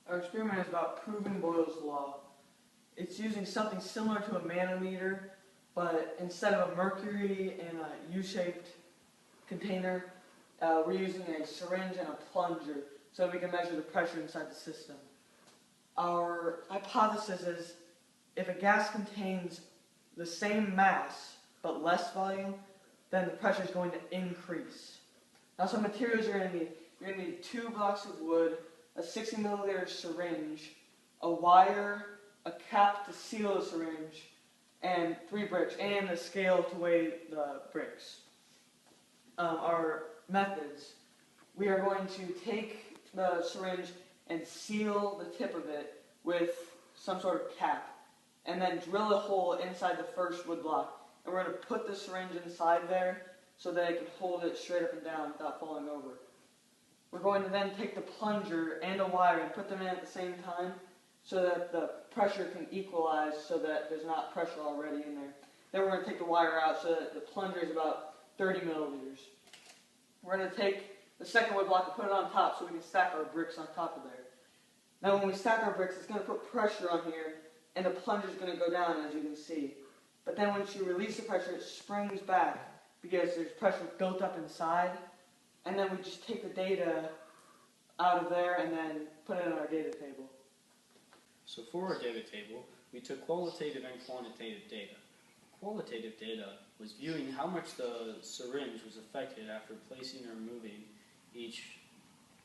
Our experiment is about proving Boyle's law. It's using something similar to a manometer, but instead of a mercury in a U-shaped container, we're using a syringe and a plunger so that we can measure the pressure inside the system. Our hypothesis is if a gas contains the same mass but less volume, then the pressure is going to increase. Now, some materials you're going to need. You're going to need 2 blocks of wood, a 60 milliliter syringe, a wire, a cap to seal the syringe, and 3 bricks, and a scale to weigh the bricks. Our methods. We are going to take the syringe and seal the tip of it with some sort of cap, and then drill a hole inside the first wood block. And we're going to put the syringe inside there so that it can hold it straight up and down without falling over. We're going to then take the plunger and a wire and put them in at the same time so that the pressure can equalize so that there's not pressure already in there. Then we're going to take the wire out so that the plunger is about 30 milliliters. We're going to take the second wood block and put it on top so we can stack our bricks on top of there. Now when we stack our bricks, it's going to put pressure on here, and the plunger is going to go down, as you can see. But then once you release the pressure, it springs back because there's pressure built up inside. And then we just take the data out of there and then put it in our data table. So for our data table, we took qualitative and quantitative data. Qualitative data was viewing how much the syringe was affected after placing or removing each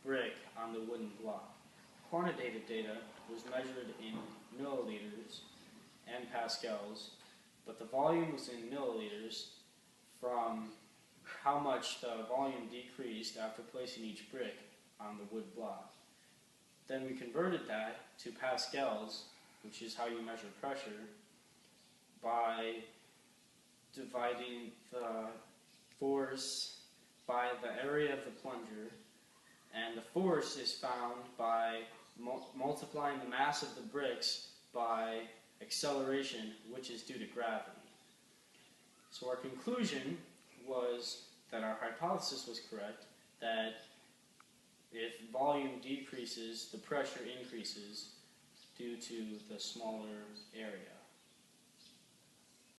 brick on the wooden block. Quantitative data was measured in milliliters and pascals, but the volume was in milliliters from how much the volume decreased after placing each brick on the wood block. Then we converted that to pascals, which is how you measure pressure, by dividing the force by the area of the plunger, and the force is found by multiplying the mass of the bricks by acceleration, which is due to gravity. So our conclusion was that our hypothesis was correct, that if volume decreases, the pressure increases due to the smaller area.